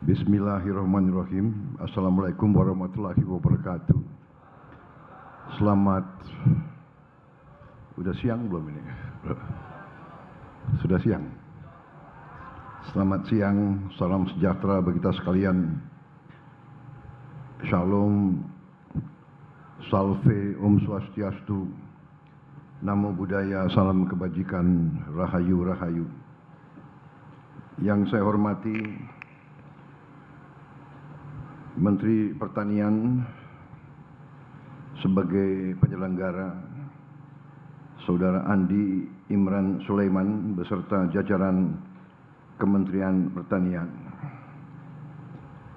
Bismillahirrahmanirrahim. Assalamualaikum warahmatullahi wabarakatuh. Selamat, udah siang belum ini? Sudah siang. Selamat siang, salam sejahtera bagi kita sekalian. Shalom, salve, om swastiastu, namo buddhaya, salam kebajikan, rahayu rahayu. Yang saya hormati Menteri Pertanian sebagai penyelenggara, Saudara Andi Imran Sulaiman beserta jajaran Kementerian Pertanian,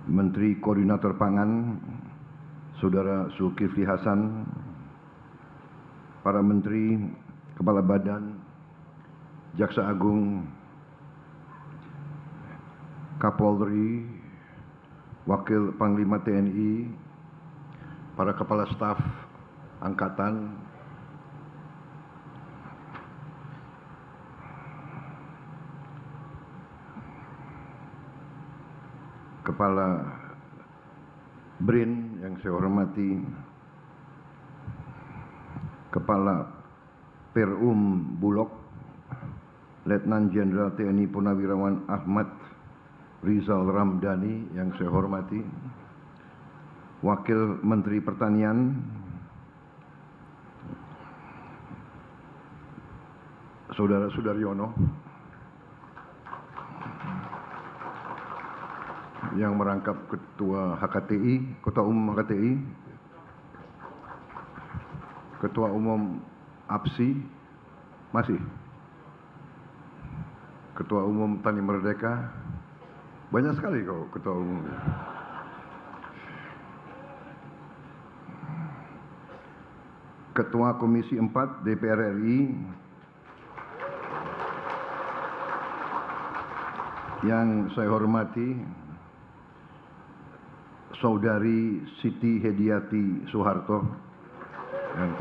Menteri Koordinator Pangan, Saudara Zulkifli Hasan, para Menteri, Kepala Badan, Jaksa Agung, Kapolri, Wakil Panglima TNI, para Kepala Staf Angkatan, Kepala BRIN yang saya hormati, Kepala Perum Bulog, Letnan Jenderal TNI Purnawirawan Ahmad Rizal Ramdhani yang saya hormati, Wakil Menteri Pertanian, Saudara Sudaryono, yang merangkap Ketua HKTI, Ketua Umum HKTI, Ketua Umum APSI, masih, Ketua Umum Tani Merdeka, banyak sekali kau Ketua Umum. Ketua Komisi 4 DPR RI, yang saya hormati Saudari Siti Hediati Soeharto, yang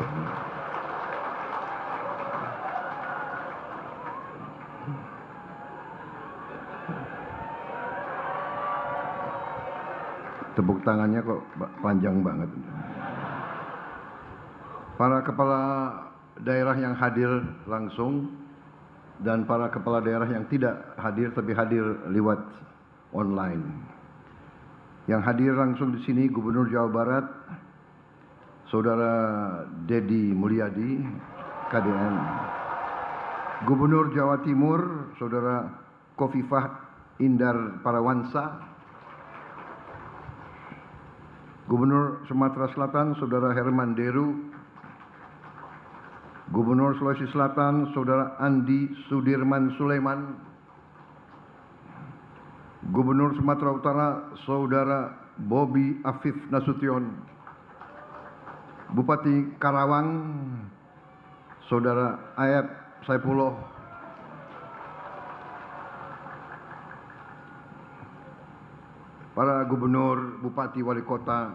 tepuk tangannya kok panjang banget. Para kepala daerah yang hadir langsung dan para kepala daerah yang tidak hadir tapi hadir lewat online. Yang hadir langsung di sini Gubernur Jawa Barat, Saudara Dedi Mulyadi, KDM. Gubernur Jawa Timur, Saudara Kofifah Indar Parawansa. Gubernur Sumatera Selatan, Saudara Herman Deru. Gubernur Sulawesi Selatan, Saudara Andi Sudirman Sulaiman. Gubernur Sumatera Utara, Saudara Bobi Afif Nasution. Bupati Karawang, Saudara Ayat Saipullah. Para gubernur, bupati, wali kota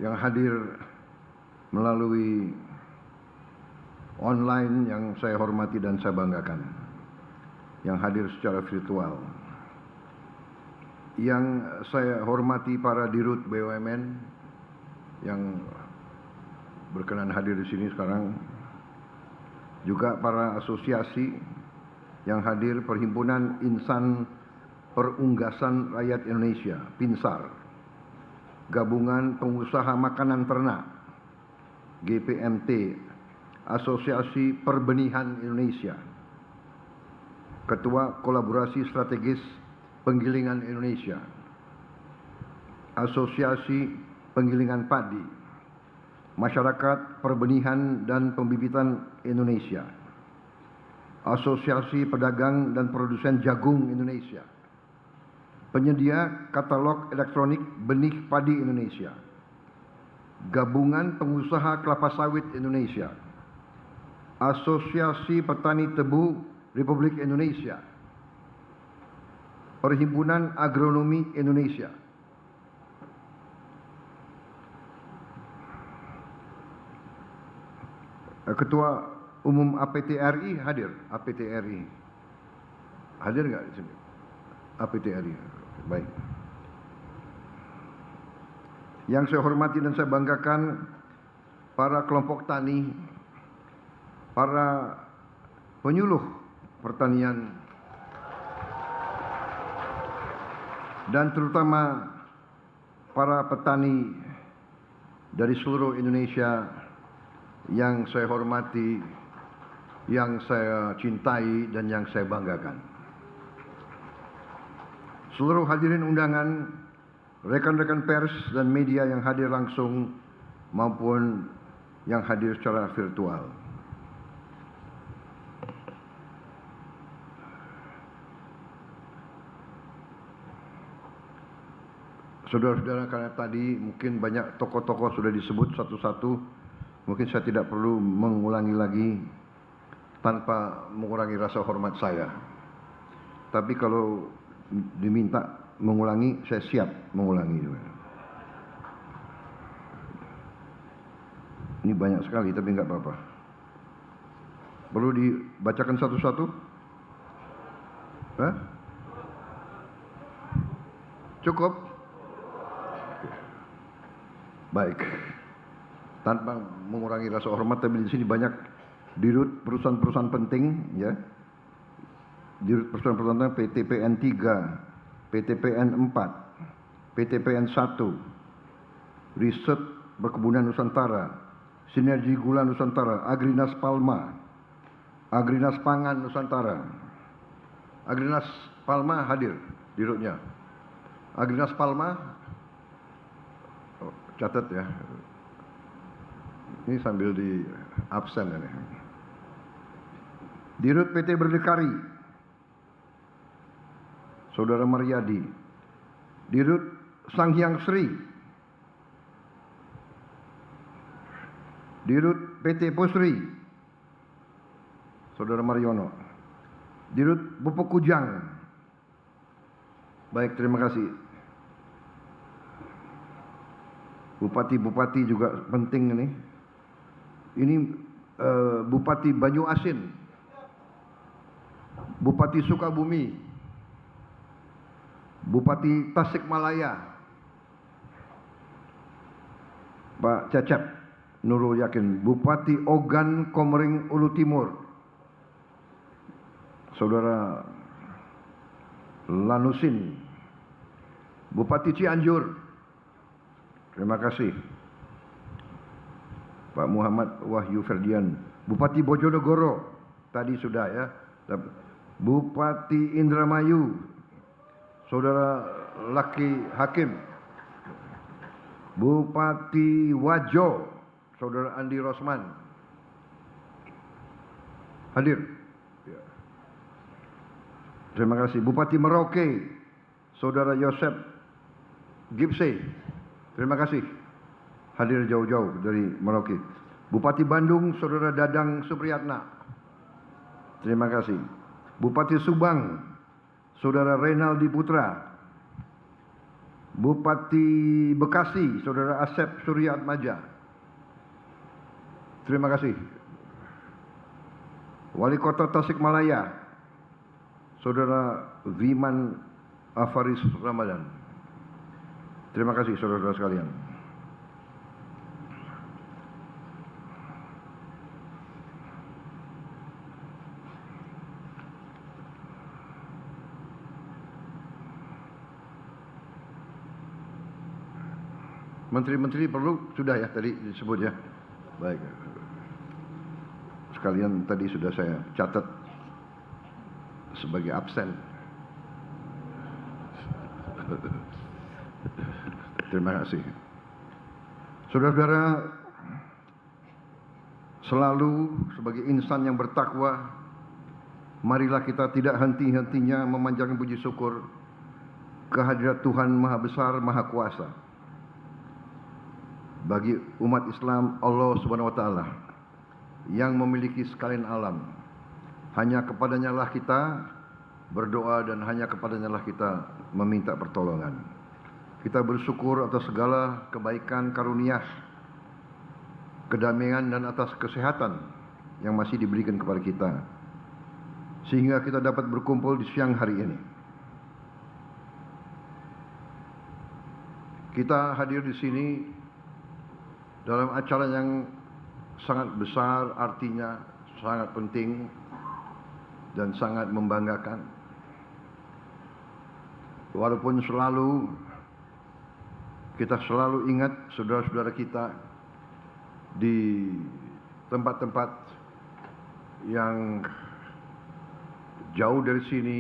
yang hadir melalui online yang saya hormati dan saya banggakan, yang hadir secara virtual, yang saya hormati para dirut BUMN yang berkenan hadir di sini sekarang, juga para asosiasi yang hadir, Perhimpunan Insan Perunggasan Rakyat Indonesia, PINSAR, Gabungan Pengusaha Makanan Ternak, GPMT, Asosiasi Perbenihan Indonesia, Ketua Kolaborasi Strategis Penggilingan Indonesia, Asosiasi Penggilingan Padi, Masyarakat Perbenihan dan Pembibitan Indonesia, Asosiasi Pedagang dan Produsen Jagung Indonesia, Penyedia Katalog Elektronik Benih Padi Indonesia, Gabungan Pengusaha Kelapa Sawit Indonesia, Asosiasi Petani Tebu Republik Indonesia, Perhimpunan Agronomi Indonesia, Ketua Umum APTRI hadir, APTRI hadir nggak di sini? APTRI, baik. Yang saya hormati dan saya banggakan para kelompok tani, para penyuluh pertanian, dan terutama para petani dari seluruh Indonesia yang saya hormati, yang saya cintai, dan yang saya banggakan. Seluruh hadirin undangan, rekan-rekan pers dan media yang hadir langsung maupun yang hadir secara virtual. Saudara-saudara, karena tadi mungkin banyak tokoh-tokoh sudah disebut satu-satu, mungkin saya tidak perlu mengulangi lagi tanpa mengurangi rasa hormat saya. Tapi kalau diminta mengulangi, saya siap mengulangi. Ini banyak sekali, tapi enggak apa-apa. Perlu dibacakan satu-satu? Hah? Cukup? Baik. Tanpa mengurangi rasa hormat, tapi di sini banyak dirut perusahaan-perusahaan penting, ya. Dirut perusahaan-perusahaan PTPN 3, PTPN 4, PTPN 1, Riset Perkebunan Nusantara, Sinergi Gula Nusantara, Agrinas Palma, Agrinas Pangan Nusantara. Agrinas Palma hadir dirutnya. Agrinas Palma, catat ya. Ini sambil di absen ini. Dirut PT Berdikari, Saudara Maryadi. Dirut Sanghyang Sri, Dirut PT Pusri, Saudara Mariono. Dirut Pupuk Kujang. Baik, terima kasih. Bupati-bupati juga penting ini. Ini Bupati Banyu Asin, Bupati Sukabumi, Bupati Tasikmalaya, Pak Cecep Nurul Yakin, Bupati Ogan Komering Ulu Timur, Saudara Lanusin, Bupati Cianjur, terima kasih, Pak Muhammad Wahyu Ferdian, Bupati Bojonegoro, tadi sudah ya, Bupati Indramayu, Saudara Laki Hakim, Bupati Wajo, Saudara Andi Rosman, hadir. Terima kasih. Bupati Merauke, Saudara Yosep Gipse, terima kasih. Hadir jauh-jauh dari Merauke. Bupati Bandung, Saudara Dadang Supriyatna, terima kasih. Bupati Subang, Saudara Reynaldi Putra. Bupati Bekasi, Saudara Asep Surya Atmaja, terima kasih. Wali Kota Tasikmalaya, Saudara Viman Afaris Ramadan, terima kasih saudara-saudara sekalian. Menteri-menteri perlu sudah ya tadi disebut ya. Baik. Sekalian tadi sudah saya catat sebagai absen. Terima kasih. Saudara-saudara, selalu sebagai insan yang bertakwa, marilah kita tidak henti-hentinya memanjatkan puji syukur kehadirat Tuhan Maha Besar, Maha Kuasa. Bagi umat Islam, Allah Subhanahu wa taala yang memiliki sekalian alam, hanya kepadanya lah kita berdoa dan hanya kepadanya lah kita meminta pertolongan. Kita bersyukur atas segala kebaikan karunia, kedamaian dan atas kesehatan yang masih diberikan kepada kita, sehingga kita dapat berkumpul di siang hari ini. Kita hadir di sini dalam acara yang sangat besar, artinya sangat penting dan sangat membanggakan. Walaupun kita selalu ingat saudara-saudara kita di tempat-tempat yang jauh dari sini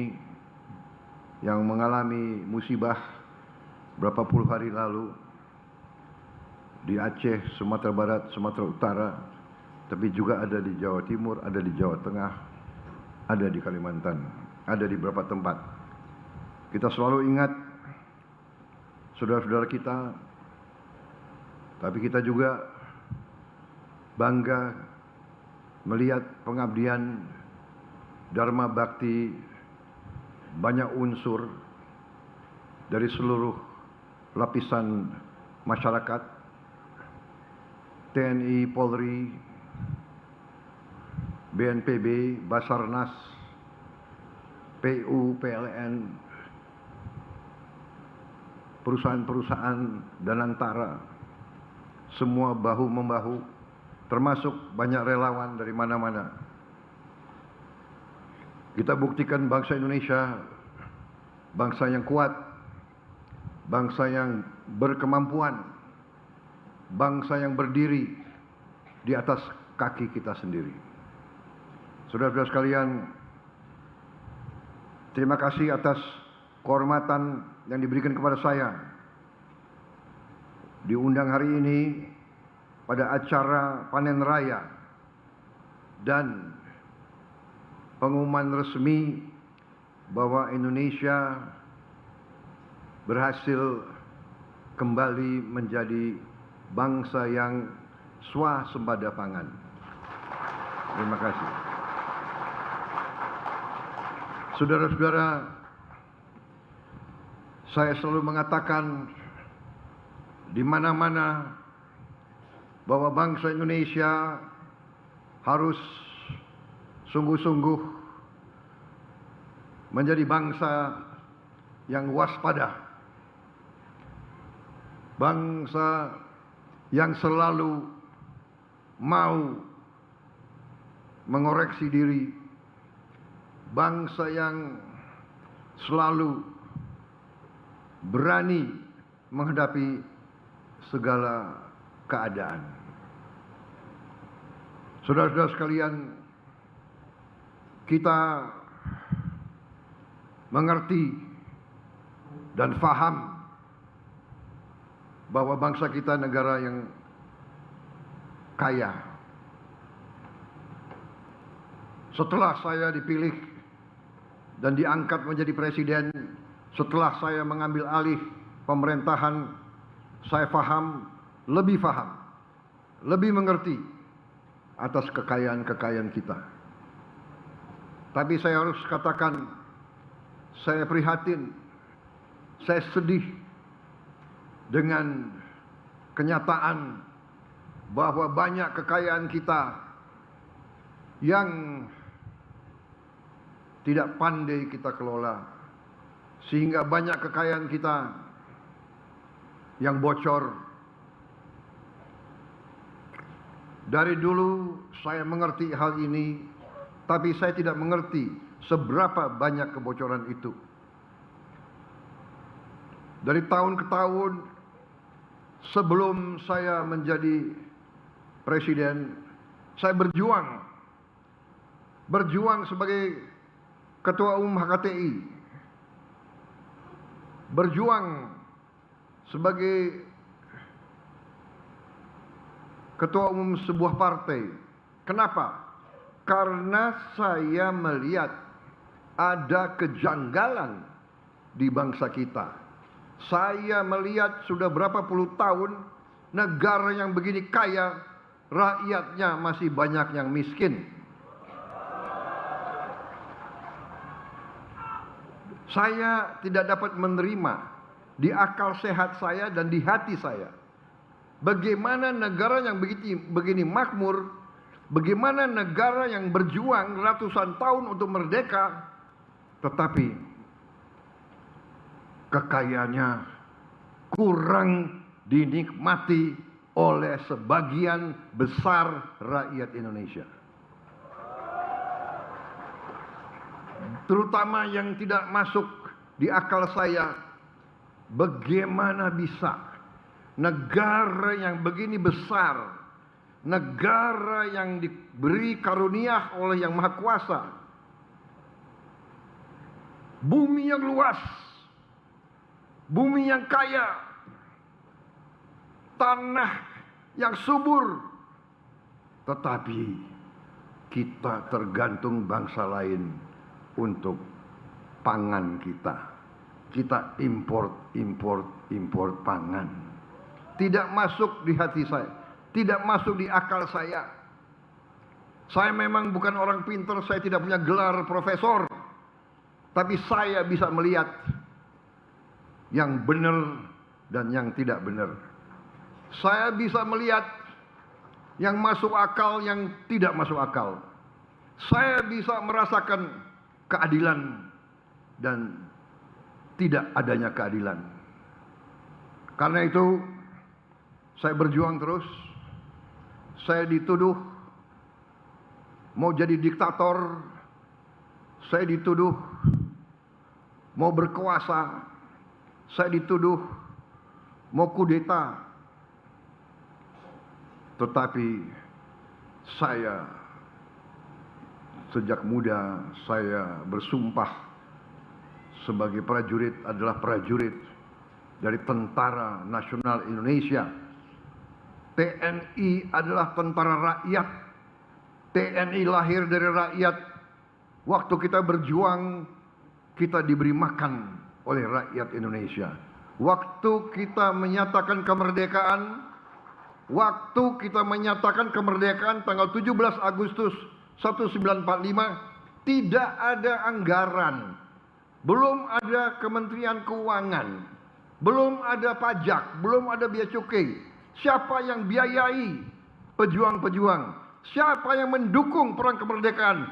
yang mengalami musibah berapa puluh hari lalu di Aceh, Sumatera Barat, Sumatera Utara, tapi juga ada di Jawa Timur, ada di Jawa Tengah, ada di Kalimantan, ada di beberapa tempat. Kita selalu ingat saudara-saudara kita, tapi kita juga bangga melihat pengabdian Dharma Bakti banyak unsur dari seluruh lapisan masyarakat, TNI, Polri, BNPB, Basarnas, PU, PLN, perusahaan-perusahaan dan antara, semua bahu-membahu, termasuk banyak relawan dari mana-mana. Kita buktikan bangsa Indonesia, bangsa yang kuat, bangsa yang berkemampuan, bangsa yang berdiri di atas kaki kita sendiri. Saudara-saudara sekalian, terima kasih atas kehormatan yang diberikan kepada saya diundang hari ini pada acara panen raya dan pengumuman resmi bahwa Indonesia berhasil kembali menjadi bangsa yang swasembada pangan. Terima kasih. Saudara-saudara, saya selalu mengatakan di mana-mana bahwa bangsa Indonesia harus sungguh-sungguh menjadi bangsa yang waspada, bangsa yang selalu mau mengoreksi diri, bangsa yang selalu berani menghadapi segala keadaan. Saudara-saudara sekalian, kita mengerti dan faham bahwa bangsa kita negara yang kaya. Setelah saya dipilih dan diangkat menjadi presiden, setelah saya mengambil alih pemerintahan, saya lebih faham, lebih mengerti atas kekayaan-kekayaan kita. Tapi saya harus katakan, saya prihatin, saya sedih dengan kenyataan bahwa banyak kekayaan kita yang tidak pandai kita kelola, sehingga banyak kekayaan kita yang bocor. Dari dulu saya mengerti hal ini, tapi saya tidak mengerti seberapa banyak kebocoran itu. Dari tahun ke tahun sebelum saya menjadi presiden, saya berjuang sebagai ketua umum HKTI, berjuang sebagai ketua umum sebuah partai. Kenapa? Karena saya melihat ada kejanggalan di bangsa kita. Saya melihat sudah berapa puluh tahun negara yang begini kaya, rakyatnya masih banyak yang miskin. Saya tidak dapat menerima di akal sehat saya dan di hati saya bagaimana negara yang begini makmur, bagaimana negara yang berjuang ratusan tahun untuk merdeka, tetapi kekayaannya kurang dinikmati oleh sebagian besar rakyat Indonesia. Terutama yang tidak masuk di akal saya, bagaimana bisa negara yang begini besar, negara yang diberi karunia oleh Yang Maha Kuasa, bumi yang luas, bumi yang kaya, tanah yang subur, tetapi kita tergantung bangsa lain untuk pangan kita. Kita import pangan. Tidak masuk di hati saya, tidak masuk di akal saya. Saya memang bukan orang pintar, saya tidak punya gelar profesor, tapi saya bisa melihat yang benar dan yang tidak benar. Saya bisa melihat yang masuk akal, yang tidak masuk akal. Saya bisa merasakan keadilan dan tidak adanya keadilan. Karena itu saya berjuang terus. Saya dituduh mau jadi diktator, saya dituduh mau berkuasa, saya dituduh mau kudeta. Tetapi saya sejak muda saya bersumpah sebagai prajurit adalah prajurit dari Tentara Nasional Indonesia. TNI adalah tentara rakyat. TNI lahir dari rakyat. Waktu kita berjuang, kita diberi makan oleh rakyat Indonesia. Waktu kita menyatakan kemerdekaan tanggal 17 Agustus 1945, tidak ada anggaran, belum ada Kementerian Keuangan, belum ada pajak, belum ada bea cukai. Siapa yang biayai pejuang-pejuang? Siapa yang mendukung perang kemerdekaan?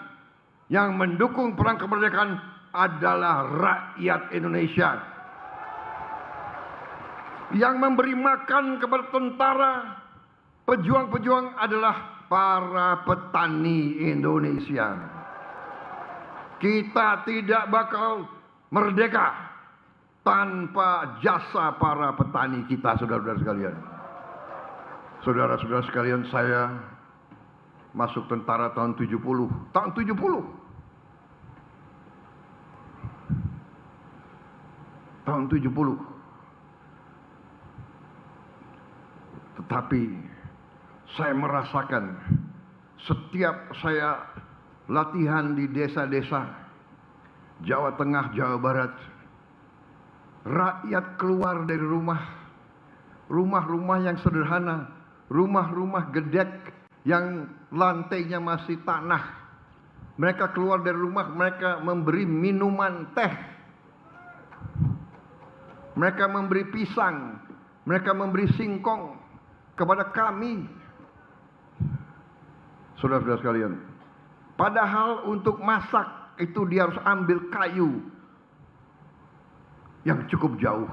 Yang mendukung perang kemerdekaan adalah rakyat Indonesia. Yang memberi makan kepada tentara, pejuang-pejuang adalah para petani Indonesia. Kita tidak bakal merdeka tanpa jasa para petani kita, saudara-saudara sekalian. Saudara-saudara sekalian, saya masuk tentara tahun 70. Tahun 70. Tahun 70. Tetapi saya merasakan setiap saya latihan di desa-desa Jawa Tengah, Jawa Barat, rakyat keluar dari rumah-rumah yang sederhana, rumah-rumah gedek yang lantainya masih tanah. Mereka keluar dari rumah, mereka memberi minuman teh, mereka memberi pisang, mereka memberi singkong kepada kami, saudara-saudara sekalian. Padahal untuk masak itu dia harus ambil kayu yang cukup jauh,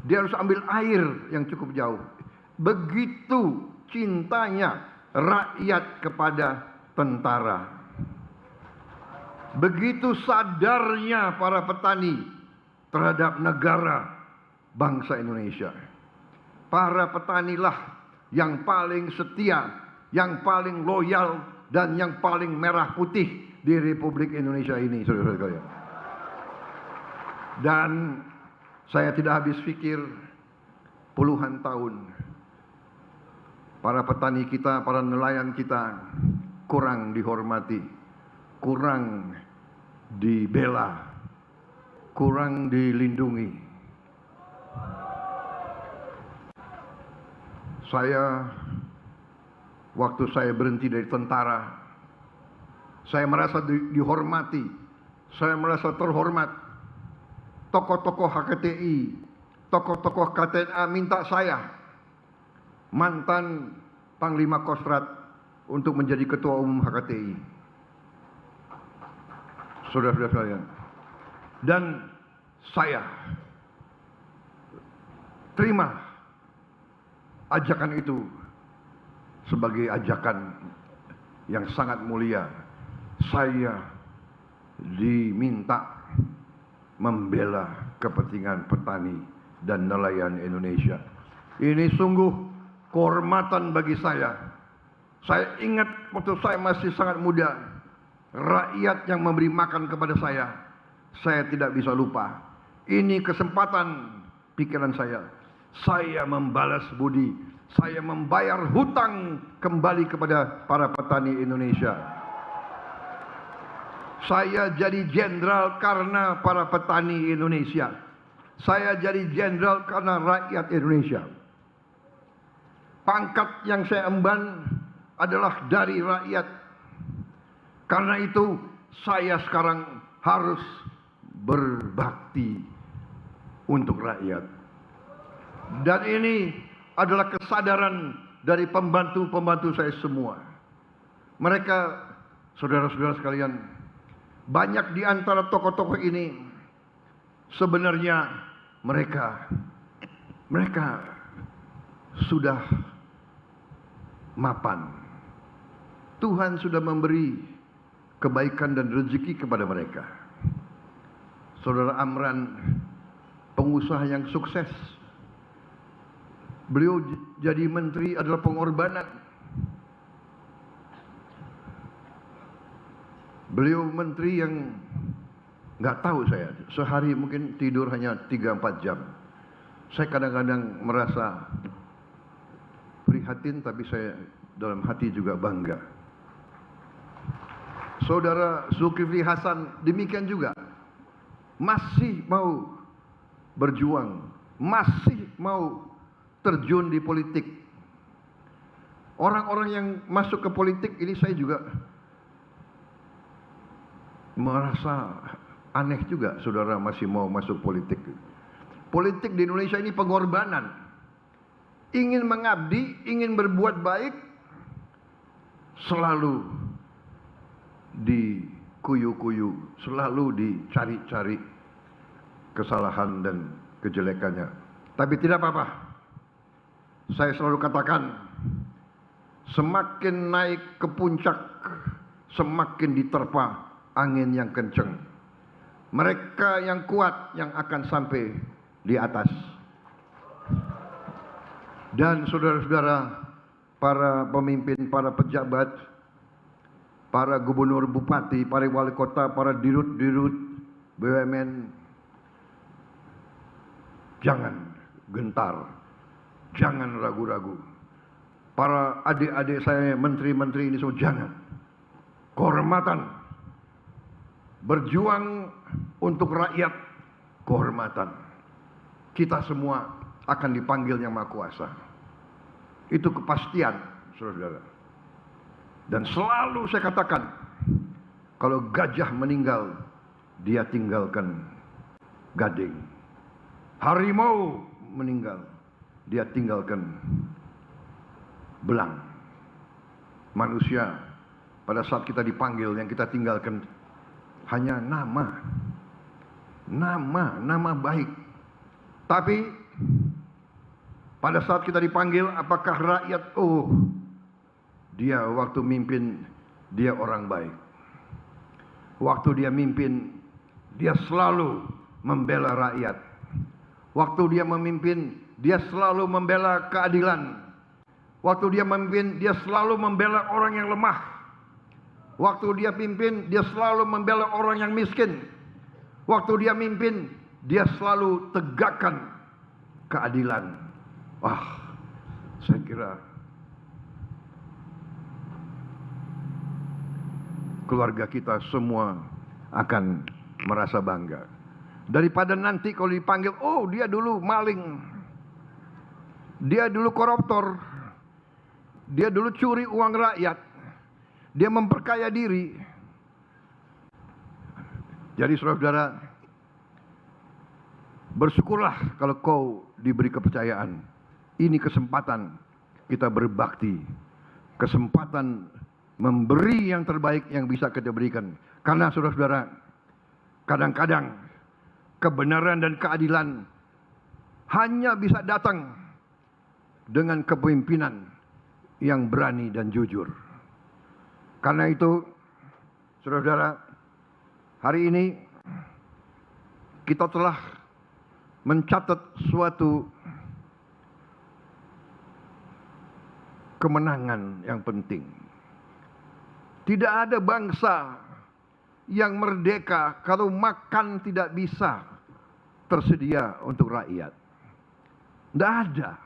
dia harus ambil air yang cukup jauh. Begitu cintanya rakyat kepada tentara, begitu sadarnya para petani terhadap negara bangsa Indonesia. Para petanilah yang paling setia, yang paling loyal, dan yang paling merah putih di Republik Indonesia ini, saudara-saudara sekalian. Dan saya tidak habis pikir, puluhan tahun para petani kita, para nelayan kita kurang dihormati, kurang dibela, kurang dilindungi. Waktu saya berhenti dari tentara, saya merasa dihormati, saya merasa terhormat. Tokoh-tokoh HKTI, tokoh-tokoh KTNA minta saya, mantan Panglima Kostrat, untuk menjadi Ketua Umum HKTI. Saudara-saudara sekalian, dan saya terima ajakan itu sebagai ajakan yang sangat mulia. Saya diminta membela kepentingan petani dan nelayan Indonesia. Ini sungguh kehormatan bagi saya. Saya ingat waktu saya masih sangat muda, rakyat yang memberi makan kepada saya tidak bisa lupa. Ini kesempatan pikiran saya. Saya membalas budi, saya membayar hutang kembali kepada para petani Indonesia. Saya jadi jenderal karena para petani Indonesia. Saya jadi jenderal karena rakyat Indonesia. Pangkat yang saya emban adalah dari rakyat. Karena itu saya sekarang harus berbakti untuk rakyat. Dan ini adalah kesadaran dari pembantu-pembantu saya semua. Mereka, saudara-saudara sekalian, banyak di antara tokoh-tokoh ini sebenarnya mereka sudah mapan. Tuhan sudah memberi kebaikan dan rezeki kepada mereka. Saudara Amran, pengusaha yang sukses. Beliau jadi menteri adalah pengorbanan. Beliau menteri yang nggak tahu saya, sehari mungkin tidur hanya 3-4 jam. Saya kadang-kadang merasa prihatin, tapi saya dalam hati juga bangga. Saudara Zulkifli Hasan demikian juga, masih mau berjuang, masih mau terjun di politik. Orang-orang yang masuk ke politik ini saya juga merasa aneh juga, saudara masih mau masuk politik. Politik di Indonesia ini pengorbanan. Ingin mengabdi, ingin berbuat baik, selalu dikuyu-kuyu, selalu dicari-cari kesalahan dan kejelekannya. Tapi tidak apa-apa. Saya selalu katakan, semakin naik ke puncak, semakin diterpa angin yang kencang. Mereka yang kuat yang akan sampai di atas. Dan saudara-saudara, para pemimpin, para pejabat, para gubernur, bupati, para wali kota, para dirut-dirut BUMN, jangan gentar, jangan ragu-ragu. Para adik-adik saya, menteri-menteri ini semua, jangan. Kehormatan, berjuang untuk rakyat, kehormatan. Kita semua akan dipanggil Yang Maha Kuasa. Itu kepastian, saudara-saudara. Dan selalu saya katakan, kalau gajah meninggal, dia tinggalkan gading. Harimau meninggal, dia tinggalkan belang. Manusia, pada saat kita dipanggil, yang kita tinggalkan hanya nama baik. Tapi pada saat kita dipanggil, apakah rakyat, oh, dia waktu mimpin, dia orang baik. Waktu dia mimpin, dia selalu membela rakyat. Waktu dia memimpin, dia selalu membela keadilan. Waktu dia memimpin, dia selalu membela orang yang lemah. Waktu dia pimpin, dia selalu membela orang yang miskin. Waktu dia mimpin, dia selalu tegakkan keadilan. Wah, saya kira keluarga kita semua akan merasa bangga. Daripada nanti kalau dipanggil, oh dia dulu maling, dia dulu koruptor, dia dulu curi uang rakyat, dia memperkaya diri. Jadi saudara-saudara, bersyukurlah kalau kau diberi kepercayaan. Ini kesempatan kita berbakti, kesempatan memberi yang terbaik yang bisa kita berikan. Karena saudara-saudara, kadang-kadang kebenaran dan keadilan hanya bisa datang dengan kepemimpinan yang berani dan jujur. Karena itu, saudara-saudara, hari ini kita telah mencatat suatu kemenangan yang penting. Tidak ada bangsa yang merdeka kalau makan tidak bisa tersedia untuk rakyat. Tidak ada.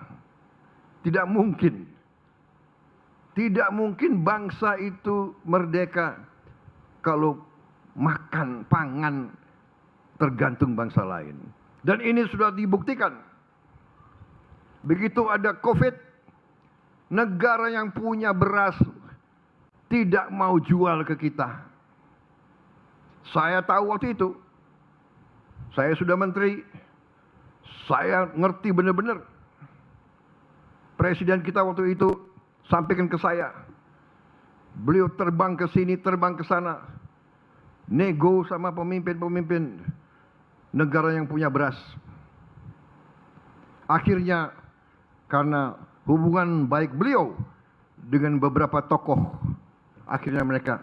Tidak mungkin. Tidak mungkin bangsa itu merdeka kalau makan, pangan tergantung bangsa lain. Dan ini sudah dibuktikan. Begitu ada COVID, negara yang punya beras tidak mau jual ke kita. Saya tahu waktu itu. Saya sudah menteri. Saya ngerti benar-benar. Presiden kita waktu itu sampaikan ke saya. Beliau terbang ke sini, terbang ke sana. Nego sama pemimpin-pemimpin negara yang punya beras. Akhirnya karena hubungan baik beliau dengan beberapa tokoh, akhirnya mereka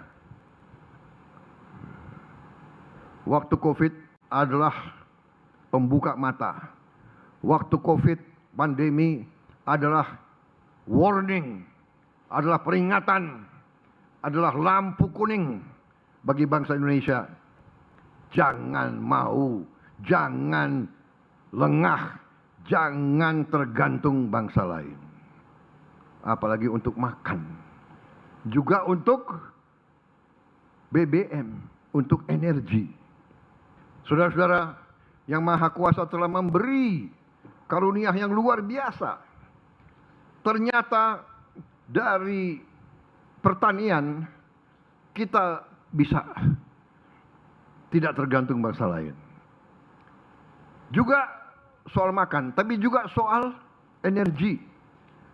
waktu COVID adalah pembuka mata. Waktu COVID pandemi adalah warning, adalah peringatan, adalah lampu kuning bagi bangsa Indonesia. Jangan mau, jangan lengah, jangan tergantung bangsa lain. Apalagi untuk makan. Juga untuk BBM, untuk energi. Saudara-saudara, yang Maha Kuasa telah memberi karunia yang luar biasa. Ternyata dari pertanian kita bisa tidak tergantung bangsa lain. Juga soal makan, tapi juga soal energi.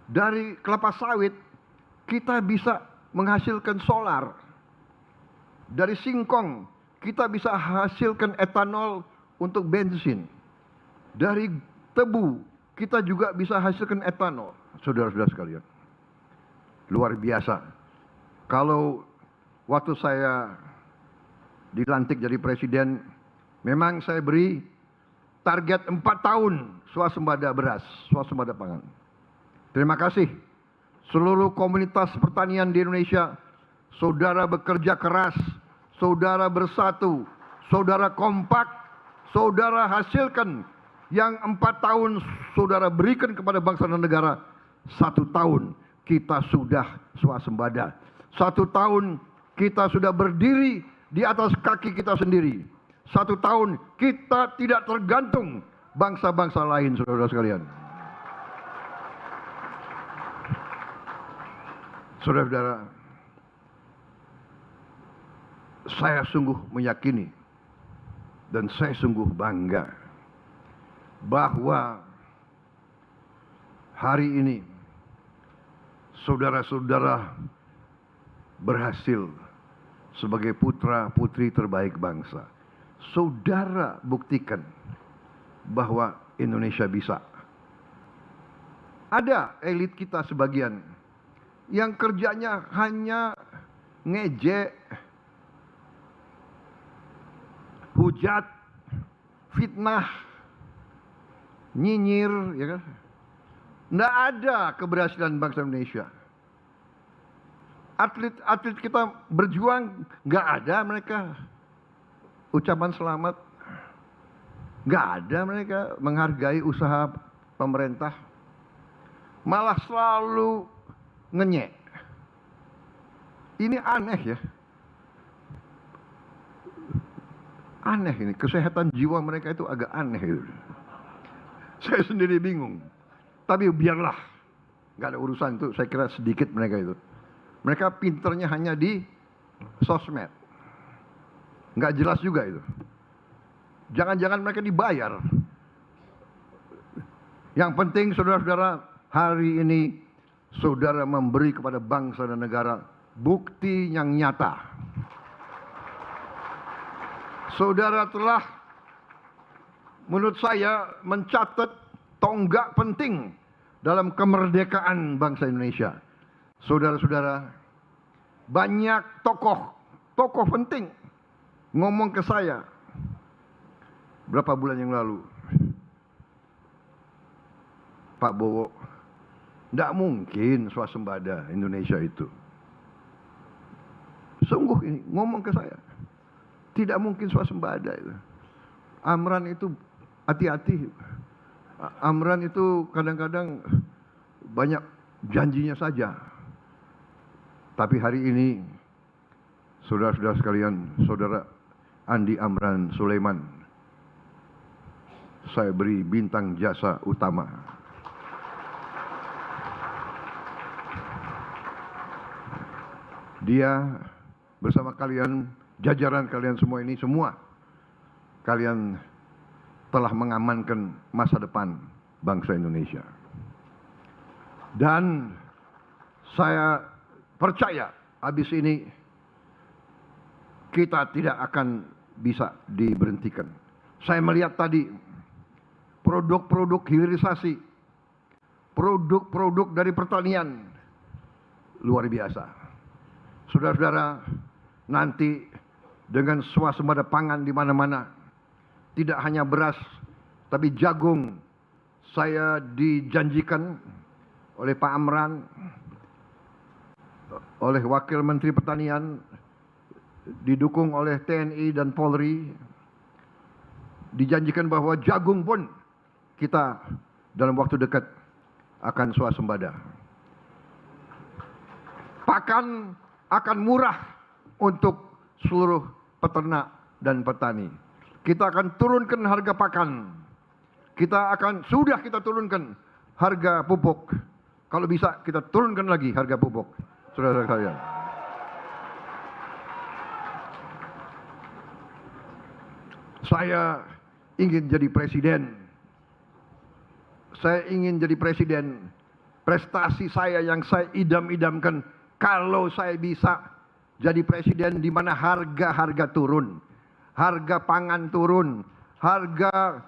Dari kelapa sawit kita bisa menghasilkan solar. Dari singkong kita bisa hasilkan etanol untuk bensin. Dari tebu kita juga bisa hasilkan etanol. Saudara-saudara sekalian, luar biasa. Kalau waktu saya dilantik jadi presiden, memang saya beri target 4 tahun swasembada beras, swasembada pangan. Terima kasih seluruh komunitas pertanian di Indonesia. Saudara bekerja keras, saudara bersatu, saudara kompak, saudara hasilkan yang 4 tahun saudara berikan kepada bangsa dan negara. 1 tahun kita sudah swasembada. 1 tahun kita sudah berdiri di atas kaki kita sendiri. 1 tahun kita tidak tergantung bangsa-bangsa lain, saudara sekalian. Saudara-saudara, saya sungguh meyakini dan saya sungguh bangga bahwa hari ini saudara-saudara berhasil sebagai putra-putri terbaik bangsa. Saudara buktikan bahwa Indonesia bisa. Ada elit kita sebagian yang kerjanya hanya ngejek, hujat, fitnah, nyinyir, ya kan? Nggak ada keberhasilan bangsa Indonesia. Atlet-atlet kita berjuang, nggak ada mereka ucapan selamat, nggak ada mereka menghargai usaha pemerintah, malah selalu ngenyek. Ini aneh ya. Aneh ini, kesehatan jiwa mereka itu agak aneh gitu. Saya sendiri bingung. Tapi biarlah, nggak ada urusan itu. Saya kira sedikit mereka itu. Mereka pinternya hanya di sosmed. Nggak jelas juga itu. Jangan-jangan mereka dibayar. Yang penting saudara-saudara, hari ini saudara memberi kepada bangsa dan negara bukti yang nyata. Saudara telah menurut saya mencatat tonggak penting dalam kemerdekaan bangsa Indonesia. Saudara-saudara, banyak tokoh penting ngomong ke saya berapa bulan yang lalu. Pak Bowo, tidak mungkin swasembada Indonesia itu. Sungguh ini ngomong ke saya, tidak mungkin swasembada itu. Amran itu hati-hati. Amran itu kadang-kadang banyak janjinya saja. Tapi hari ini, saudara-saudara sekalian, saudara Andi Amran Sulaiman, saya beri bintang jasa utama. Dia bersama kalian, jajaran kalian semua ini, semua kalian telah mengamankan masa depan bangsa Indonesia. Dan saya percaya habis ini kita tidak akan bisa diberhentikan. Saya melihat tadi produk-produk hilirisasi, produk-produk dari pertanian luar biasa. Saudara-saudara, nanti dengan swasembada pangan di mana-mana, tidak hanya beras, tapi jagung. Saya dijanjikan oleh Pak Amran, oleh Wakil Menteri Pertanian, didukung oleh TNI dan Polri, dijanjikan bahwa jagung pun kita dalam waktu dekat akan swasembada. Pakan akan murah untuk seluruh peternak dan petani. Kita akan turunkan harga pakan. Sudah kita turunkan harga pupuk. Kalau bisa kita turunkan lagi harga pupuk. Saudara-saudara sekalian. Saya ingin jadi presiden. Saya ingin jadi presiden. Prestasi saya yang saya idam-idamkan, kalau saya bisa jadi presiden di mana harga turun, harga pangan turun, harga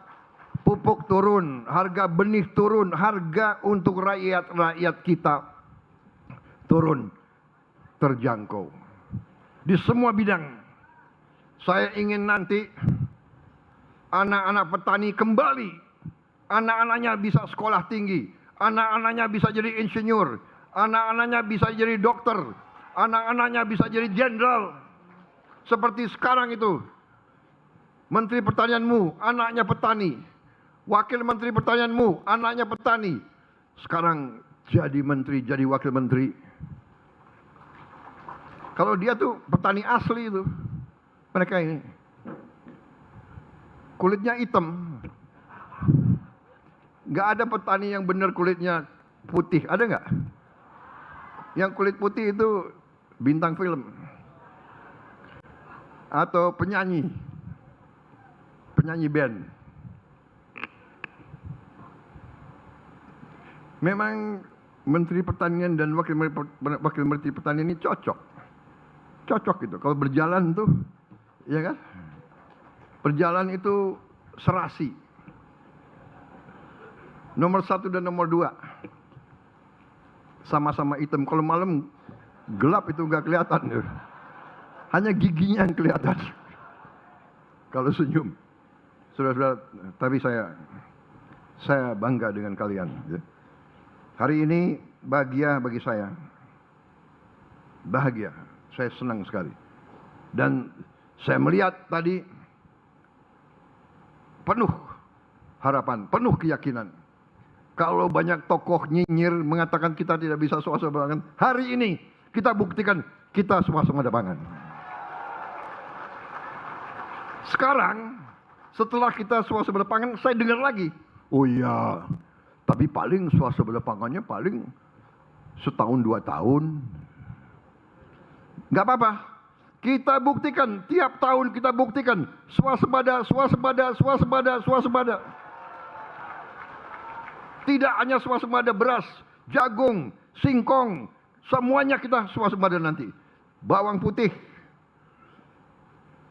pupuk turun, harga benih turun, harga untuk rakyat kita turun, terjangkau. Di semua bidang, saya ingin nanti anak-anak petani kembali, anak-anaknya bisa sekolah tinggi, anak-anaknya bisa jadi insinyur, anak-anaknya bisa jadi dokter, anak-anaknya bisa jadi jenderal. Seperti sekarang itu, Menteri Pertanianmu anaknya petani, Wakil Menteri Pertanianmu anaknya petani. Sekarang jadi menteri, jadi wakil menteri. Kalau dia tuh petani asli itu, mereka ini kulitnya hitam. Nggak ada petani yang benar kulitnya putih, ada nggak? Yang kulit putih itu bintang film atau penyanyi band. Memang Menteri Pertanian dan Wakil Menteri Pertanian ini cocok gitu. Kalau berjalan tuh, ya kan? Berjalan itu serasi. Nomor 1 dan nomor 2 sama-sama hitam. Kalau malam gelap itu nggak kelihatan, hanya giginya yang kelihatan kalau senyum. Saudara-saudara, tapi saya bangga dengan kalian. Hari ini bahagia bagi saya, bahagia. Saya senang sekali. Dan saya melihat tadi penuh harapan, penuh keyakinan. Kalau banyak tokoh nyinyir mengatakan kita tidak bisa swasembada pangan, hari ini kita buktikan kita swasembada pangan. Sekarang setelah kita swasembada pangan, saya dengar lagi, oh iya, tapi paling swasembada pangannya paling setahun 2 tahun. Nggak apa-apa, kita buktikan, tiap tahun kita buktikan swasembada. Tidak hanya swasembada beras, jagung, singkong, semuanya kita swasembada nanti. Bawang putih,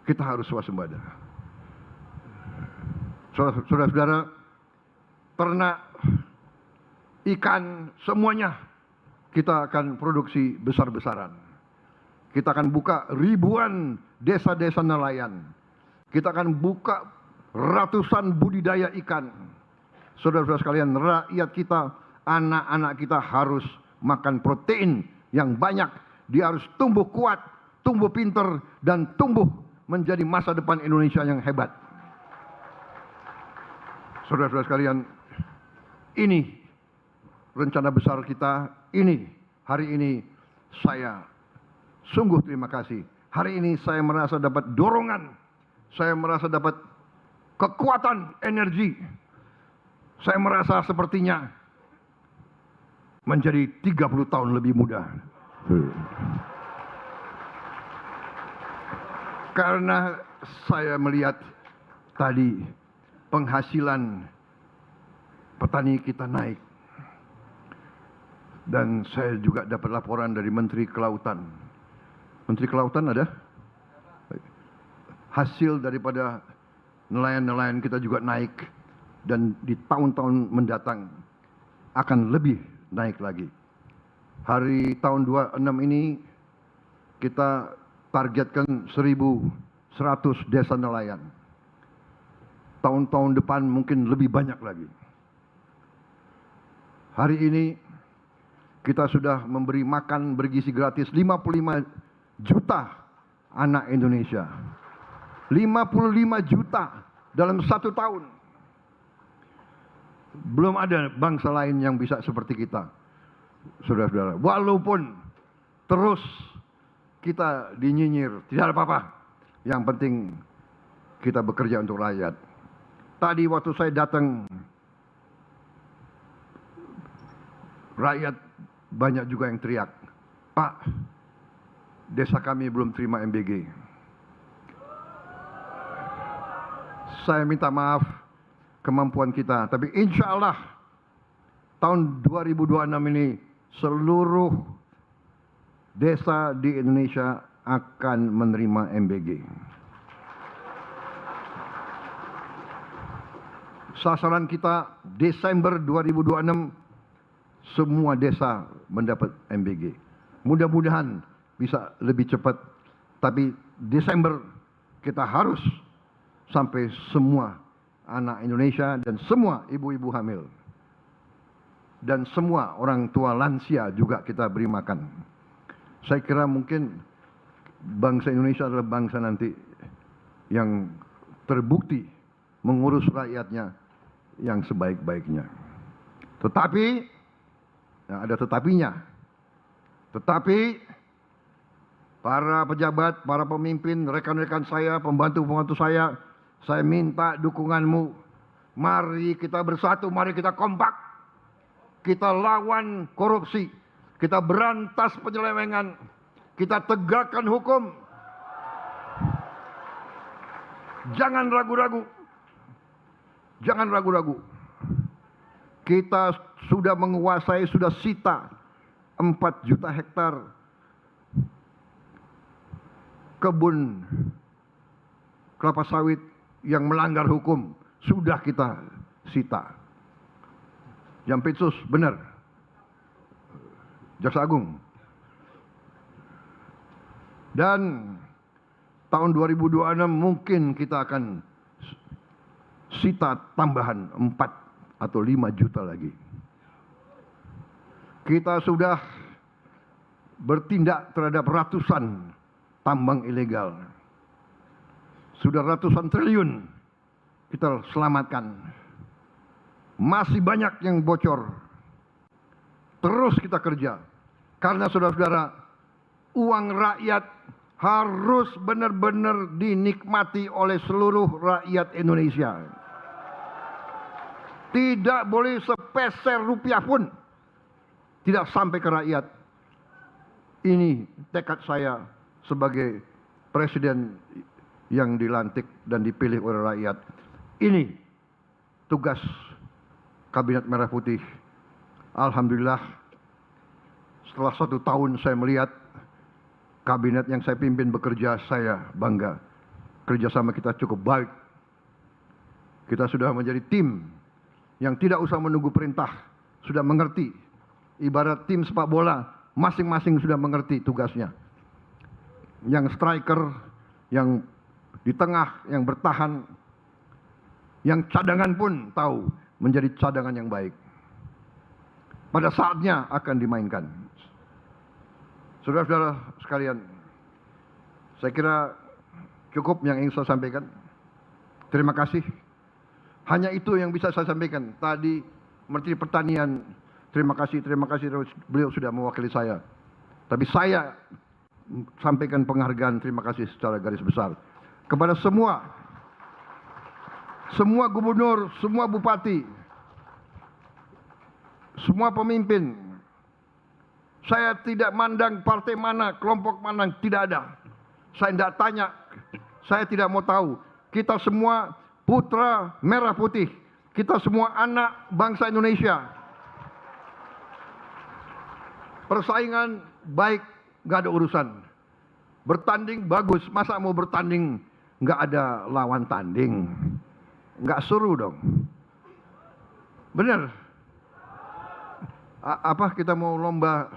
kita harus swasembada. Saudara-saudara, ternak ikan, semuanya kita akan produksi besar-besaran. Kita akan buka ribuan desa-desa nelayan. Kita akan buka ratusan budidaya ikan. Saudara-saudara sekalian, rakyat kita, anak-anak kita harus makan protein yang banyak. Dia harus tumbuh kuat, tumbuh pinter, dan tumbuh menjadi masa depan Indonesia yang hebat. Saudara-saudara sekalian, ini rencana besar kita. Ini, hari ini saya sungguh terima kasih. Hari ini saya merasa dapat dorongan. Saya merasa dapat kekuatan energi. Saya merasa sepertinya menjadi 30 tahun lebih muda. Karena saya melihat tadi penghasilan petani kita naik. Dan saya juga dapat laporan dari Menteri Kelautan. Menteri Kelautan ada? Hasil daripada nelayan-nelayan kita juga naik. Dan di tahun-tahun mendatang akan lebih naik lagi. Hari tahun 26 ini kita targetkan 1.100 desa nelayan. Tahun-tahun depan mungkin lebih banyak lagi. Hari ini kita sudah memberi makan bergizi gratis 55 juta anak Indonesia. 55 juta dalam 1 tahun. Belum ada bangsa lain yang bisa seperti kita, saudara-saudara. Walaupun terus kita dinyinyir, tidak ada apa-apa. Yang penting kita bekerja untuk rakyat. Tadi waktu saya datang, rakyat banyak juga yang teriak, "Pak, desa kami belum terima MBG." Saya minta maaf kemampuan kita, tapi insya Allah tahun 2026 ini seluruh desa di Indonesia akan menerima MBG. Sasaran kita Desember 2026 semua desa mendapat MBG. Mudah-mudahan bisa lebih cepat, tapi Desember kita harus sampai semua anak Indonesia dan semua ibu-ibu hamil dan semua orang tua lansia juga kita beri makan. Saya kira mungkin bangsa Indonesia adalah bangsa nanti yang terbukti mengurus rakyatnya yang sebaik-baiknya. Tetapi ada tetapinya. Tetapi para pejabat, para pemimpin, rekan-rekan saya, pembantu-pembantu saya minta dukunganmu. Mari kita bersatu, mari kita kompak. Kita lawan korupsi. Kita berantas penyelewengan. Kita tegakkan hukum. Jangan ragu-ragu. Jangan ragu-ragu. Kita sudah menguasai, sudah sita 4 juta hektar kebun kelapa sawit yang melanggar hukum. Sudah kita sita. Jampitsus, benar. Jaksa Agung. Dan tahun 2026 mungkin kita akan sita tambahan 4 atau 5 juta lagi. Kita sudah bertindak terhadap ratusan tambang ilegal. Sudah ratusan triliun kita selamatkan. Masih banyak yang bocor. Terus kita kerja. Karena saudara-saudara, uang rakyat harus benar-benar dinikmati oleh seluruh rakyat Indonesia. Tidak boleh sepeser rupiah pun tidak sampai ke rakyat. Ini tekad saya sebagai presiden yang dilantik dan dipilih oleh rakyat. Ini tugas Kabinet Merah Putih. Alhamdulillah, setelah 1 tahun saya melihat kabinet yang saya pimpin bekerja, saya bangga. Kerjasama kita cukup baik. Kita sudah menjadi tim yang tidak usah menunggu perintah, sudah mengerti. Ibarat tim sepak bola, masing-masing sudah mengerti tugasnya. Yang striker, yang di tengah, yang bertahan, yang cadangan pun tahu menjadi cadangan yang baik. Pada saatnya akan dimainkan. Saudara-saudara sekalian, saya kira cukup yang ingin saya sampaikan. Terima kasih. Hanya itu yang bisa saya sampaikan. Tadi Menteri Pertanian, terima kasih, beliau sudah mewakili saya. Tapi saya sampaikan penghargaan terima kasih secara garis besar kepada semua gubernur, semua bupati, semua pemimpin. Saya tidak mandang partai mana, kelompok mana, tidak ada. Saya tidak tanya, saya tidak mau tahu. Kita semua putra merah putih. Kita semua anak bangsa Indonesia. Persaingan baik, gak ada urusan. Bertanding bagus, masa mau bertanding gak ada lawan tanding? Gak seru dong. Bener? Apa kita mau lomba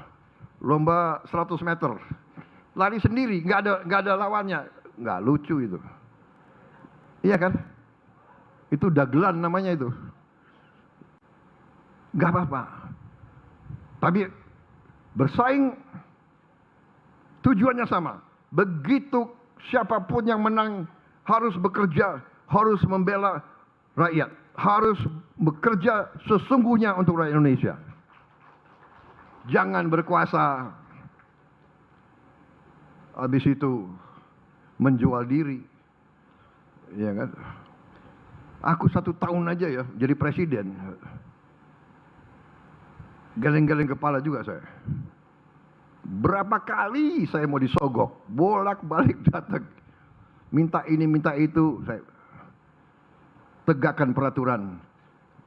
100 meter, lari sendiri, nggak ada lawannya, nggak lucu itu. Iya kan? Itu dagelan namanya itu. Nggak apa-apa. Tapi bersaing tujuannya sama. Begitu siapapun yang menang harus bekerja, harus membela rakyat, harus bekerja sesungguhnya untuk rakyat Indonesia. Jangan berkuasa, habis itu menjual diri, ya kan? Aku 1 tahun aja ya jadi presiden, geleng-geleng kepala juga saya. Berapa kali saya mau disogok, bolak-balik datang, minta ini minta itu. Saya tegakkan peraturan,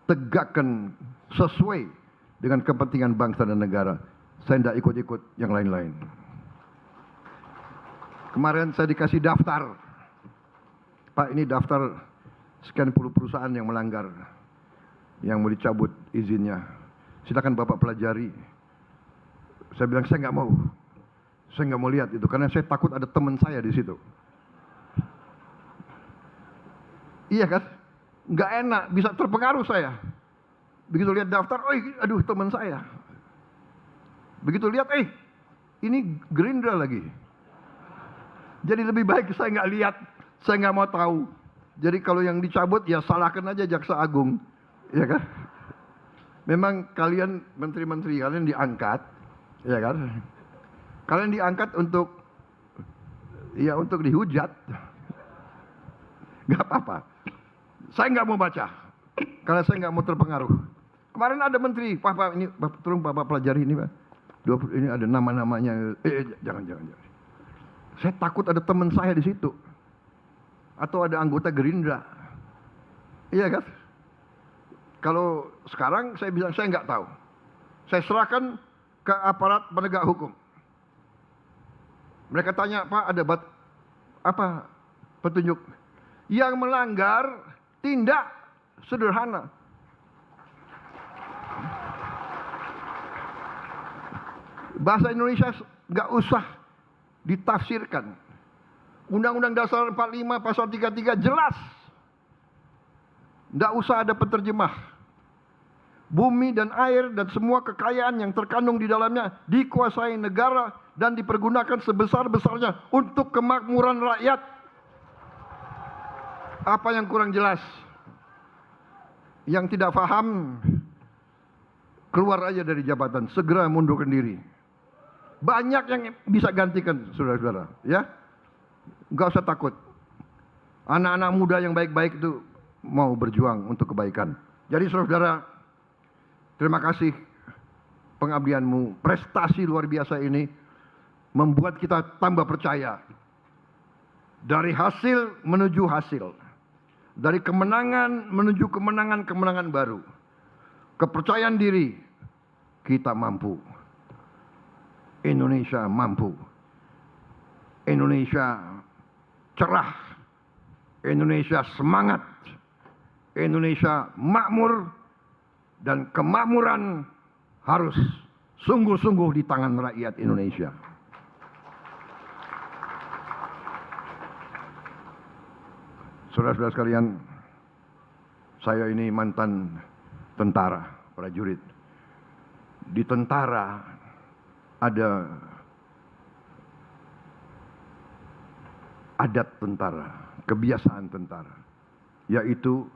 tegakkan sesuai dengan kepentingan bangsa dan negara. Saya tidak ikut-ikut yang lain-lain. Kemarin saya dikasih daftar. Pak, ini daftar sekian puluh perusahaan yang melanggar, yang mau dicabut izinnya. Silakan Bapak pelajari. Saya bilang saya nggak mau. Saya nggak mau lihat itu karena saya takut ada teman saya di situ. Iya kan? Nggak enak, bisa terpengaruh saya. Begitu lihat daftar, aduh teman saya. Begitu lihat, ini Gerindra lagi. Jadi lebih baik saya nggak lihat, saya nggak mau tahu. Jadi kalau yang dicabut ya salahkan aja Jaksa Agung, ya kan? Memang kalian menteri-menteri kalian diangkat, ya kan? Kalian diangkat untuk dihujat. Nggak apa-apa. Saya nggak mau baca, karena saya nggak mau terpengaruh. Kemarin ada menteri, Pak ini tolong Bapak pelajari ini Pak. Ini ada nama-namanya. Jangan. Saya takut ada teman saya di situ. Atau ada anggota Gerindra. Iya kan? Kalau sekarang saya bilang saya nggak tahu. Saya serahkan ke aparat penegak hukum. Mereka tanya, Pak ada apa petunjuk? Yang melanggar tindak sederhana. Bahasa Indonesia nggak usah ditafsirkan. Undang-Undang Dasar 45 pasal 33 jelas. Nggak usah ada penerjemah. Bumi dan air dan semua kekayaan yang terkandung di dalamnya dikuasai negara dan dipergunakan sebesar-besarnya untuk kemakmuran rakyat. Apa yang kurang jelas? Yang tidak paham, keluar aja dari jabatan, segera mundurkan diri. Banyak yang bisa gantikan, saudara-saudara, ya. Nggak usah takut. Anak-anak muda yang baik-baik itu mau berjuang untuk kebaikan. Jadi saudara-saudara, terima kasih pengabdianmu. Prestasi luar biasa ini membuat kita tambah percaya. Dari hasil menuju hasil. Dari kemenangan menuju kemenangan baru. Kepercayaan diri, kita mampu. Indonesia mampu. Indonesia cerah. Indonesia semangat. Indonesia makmur. dan kemakmuran harus sungguh-sungguh di tangan rakyat Indonesia. Saudara-saudara sekalian, saya ini mantan tentara, prajurit. Di tentara ada adat tentara, kebiasaan tentara, yaitu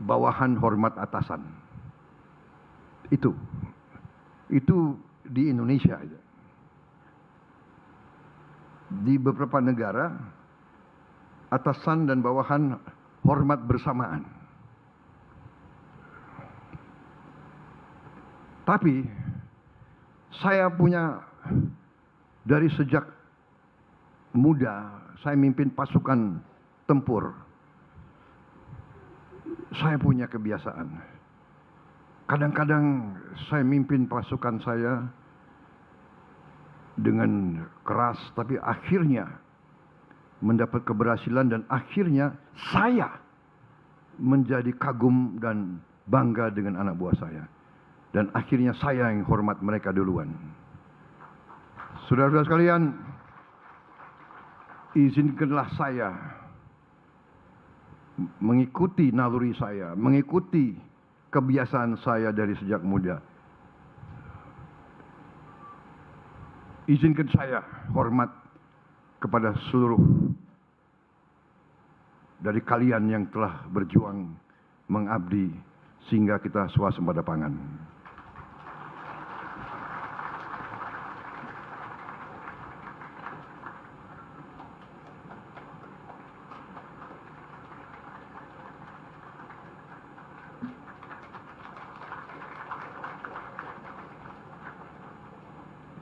bawahan hormat atasan. Itu di Indonesia aja. Di beberapa negara, atasan dan bawahan hormat bersamaan. Tapi saya punya, dari sejak muda saya mimpin pasukan tempur. Saya punya kebiasaan. Kadang-kadang saya mimpin pasukan saya dengan keras, tapi akhirnya mendapat keberhasilan dan akhirnya saya menjadi kagum dan bangga dengan anak buah saya. Dan akhirnya saya yang hormat mereka duluan. Saudara-saudara sekalian, izinkanlah saya mengikuti naluri saya, mengikuti kebiasaan saya dari sejak muda. Izinkan saya hormat kepada seluruh dari kalian yang telah berjuang mengabdi sehingga kita swasembada pangan.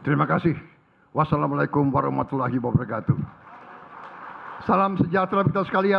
Terima kasih. Wassalamualaikum warahmatullahi wabarakatuh. Salam sejahtera kita sekalian.